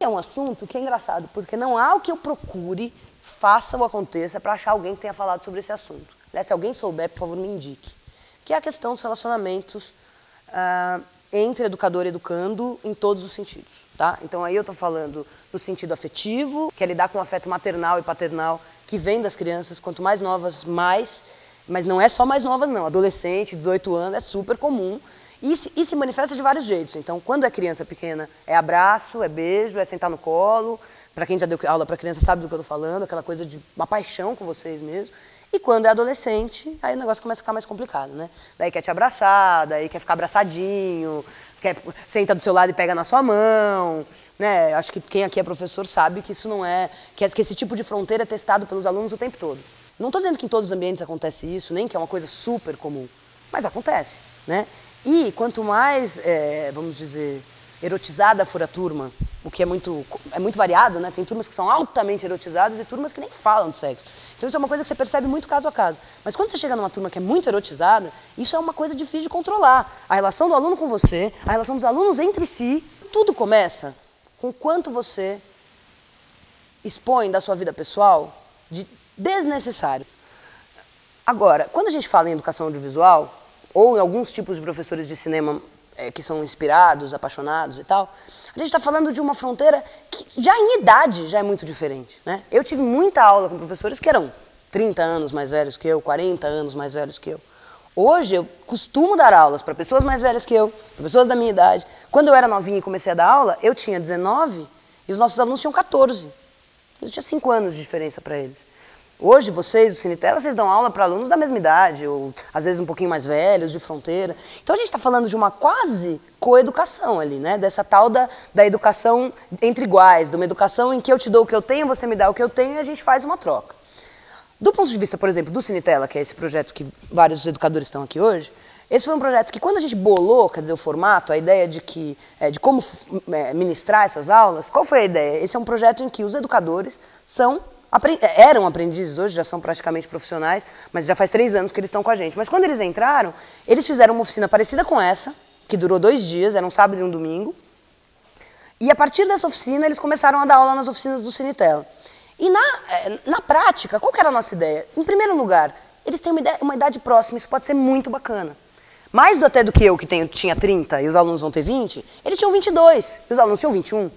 um assunto que é engraçado, porque não há o que eu procure, faça ou aconteça para achar alguém que tenha falado sobre esse assunto. Aliás, se alguém souber, por favor, me indique. Que é a questão dos relacionamentos entre educador e educando em todos os sentidos. Tá? Então aí eu estou falando no sentido afetivo, que é lidar com o afeto maternal e paternal que vem das crianças, quanto mais novas, mais. Mas não é só mais novas, não. Adolescente, 18 anos, é super comum. E se manifesta de vários jeitos. Então, quando é criança pequena, é abraço, é beijo, é sentar no colo. Para quem já deu aula para criança sabe do que eu estou falando, aquela coisa de uma paixão com vocês mesmo. E quando é adolescente, aí o negócio começa a ficar mais complicado, né? Daí quer te abraçar, daí quer ficar abraçadinho, senta do seu lado e pega na sua mão. Né? Acho que quem aqui é professor sabe que isso não é... Que esse tipo de fronteira é testado pelos alunos o tempo todo. Não estou dizendo que em todos os ambientes acontece isso, nem que é uma coisa super comum, mas acontece, né? E quanto mais, vamos dizer, erotizada for a turma, o que é muito variado, né? Tem turmas que são altamente erotizadas e turmas que nem falam de sexo. Então isso é uma coisa que você percebe muito caso a caso. Mas quando você chega numa turma que é muito erotizada, isso é uma coisa difícil de controlar. A relação do aluno com você, a relação dos alunos entre si, tudo começa com o quanto você expõe da sua vida pessoal de desnecessário. Agora, quando a gente fala em educação audiovisual, ou em alguns tipos de professores de cinema que são inspirados, apaixonados e tal, a gente está falando de uma fronteira que já em idade já é muito diferente. Né? Eu tive muita aula com professores que eram 30 anos mais velhos que eu, 40 anos mais velhos que eu. Hoje eu costumo dar aulas para pessoas mais velhas que eu, para pessoas da minha idade. Quando eu era novinha e comecei a dar aula, eu tinha 19 e os nossos alunos tinham 14. Eu tinha 5 anos de diferença para eles. Hoje, vocês, do Cinetela, vocês dão aula para alunos da mesma idade, ou às vezes um pouquinho mais velhos, de fronteira. Então a gente está falando de uma quase coeducação ali, né? Dessa tal da educação entre iguais, de uma educação em que eu te dou o que eu tenho, você me dá o que eu tenho e a gente faz uma troca. Do ponto de vista, por exemplo, do Cinetela, que é esse projeto que vários educadores estão aqui hoje, esse foi um projeto que quando a gente bolou, quer dizer, o formato, a ideia de como ministrar essas aulas, qual foi a ideia? Esse é um projeto em que os educadores eram aprendizes, hoje já são praticamente profissionais, mas já faz 3 anos que eles estão com a gente. Mas quando eles entraram, eles fizeram uma oficina parecida com essa, que durou 2 dias, era um sábado e um domingo. E a partir dessa oficina, eles começaram a dar aula nas oficinas do Cinetela. E na prática, qual que era a nossa ideia? Em primeiro lugar, eles têm uma idade próxima, isso pode ser muito bacana. Mais até do que eu, que tinha 30 e os alunos vão ter 20, eles tinham 22 e os alunos tinham 21.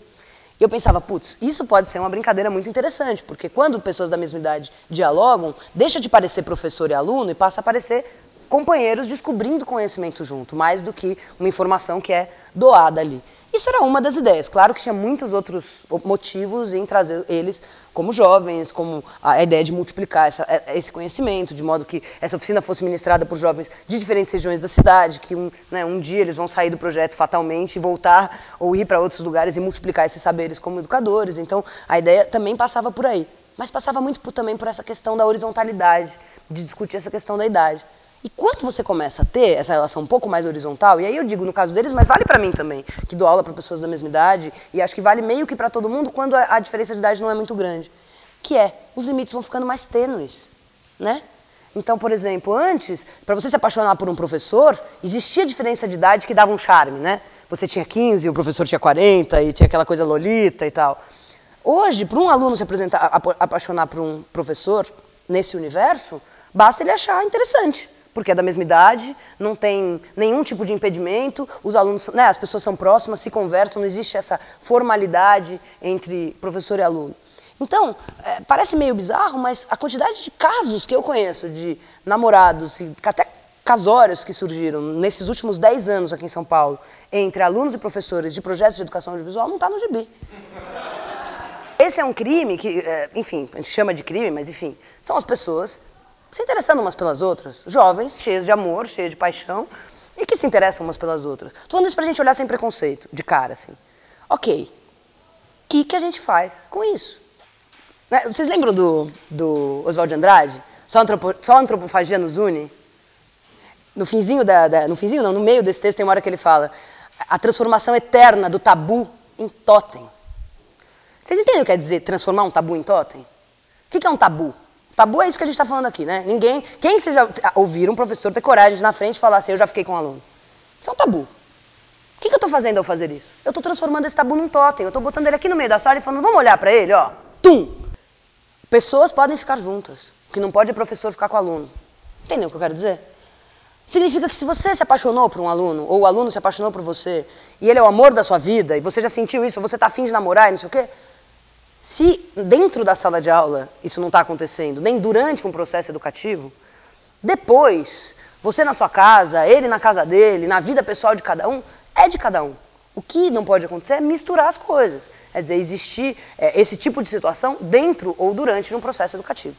E eu pensava, putz, isso pode ser uma brincadeira muito interessante, porque quando pessoas da mesma idade dialogam, deixa de parecer professor e aluno e passa a parecer companheiros descobrindo conhecimento junto, mais do que uma informação que é doada ali. Isso era uma das ideias. Claro que tinha muitos outros motivos em trazer eles como jovens, como a ideia de multiplicar esse conhecimento, de modo que essa oficina fosse ministrada por jovens de diferentes regiões da cidade, que um dia eles vão sair do projeto fatalmente e voltar ou ir para outros lugares e multiplicar esses saberes como educadores. Então, a ideia também passava por aí. Mas passava muito também por essa questão da horizontalidade, de discutir essa questão da idade. E quando você começa a ter essa relação um pouco mais horizontal, e aí eu digo no caso deles, mas vale para mim também, que dou aula para pessoas da mesma idade, e acho que vale meio que para todo mundo quando a diferença de idade não é muito grande, que os limites vão ficando mais tênues, né? Então, por exemplo, antes, para você se apaixonar por um professor, existia diferença de idade que dava um charme, né? Você tinha 15, o professor tinha 40, e tinha aquela coisa lolita e tal. Hoje, para um aluno se apaixonar por um professor nesse universo, basta ele achar interessante. Porque é da mesma idade, não tem nenhum tipo de impedimento, os alunos, né, as pessoas são próximas, se conversam, não existe essa formalidade entre professor e aluno. Então, parece meio bizarro, mas a quantidade de casos que eu conheço, de namorados, e até casórios que surgiram nesses últimos 10 anos aqui em São Paulo, entre alunos e professores de projetos de educação audiovisual, não está no gibi. Esse é um crime que, enfim, a gente chama de crime, mas enfim, são as pessoas se interessando umas pelas outras, jovens, cheios de amor, cheios de paixão, e que se interessam umas pelas outras. Estou falando isso pra gente olhar sem preconceito, de cara, assim. Ok, o que a gente faz com isso? Vocês lembram do Oswald de Andrade? Só a antropofagia nos une? No finzinho no finzinho não, no meio desse texto tem uma hora que ele fala a transformação eterna do tabu em totem. Vocês entendem o que quer dizer transformar um tabu em totem? O que é um tabu? Tabu é isso que a gente está falando aqui, né? Quem vocês já ouviram um professor ter coragem de ir na frente e falar assim, eu já fiquei com um aluno? Isso é um tabu. que eu estou fazendo ao fazer isso? Eu estou transformando esse tabu num totem. Eu estou botando ele aqui no meio da sala e falando, vamos olhar para ele, ó. Tum! Pessoas podem ficar juntas. O que não pode é professor ficar com o aluno. Entendeu o que eu quero dizer? Significa que se você se apaixonou por um aluno, ou o aluno se apaixonou por você, e ele é o amor da sua vida, e você já sentiu isso, ou você está afim de namorar e não sei o quê, se dentro da sala de aula isso não está acontecendo, nem durante um processo educativo, depois, você na sua casa, ele na casa dele, na vida pessoal de cada um, é de cada um. O que não pode acontecer é misturar as coisas. É dizer, existir esse tipo de situação dentro ou durante um processo educativo.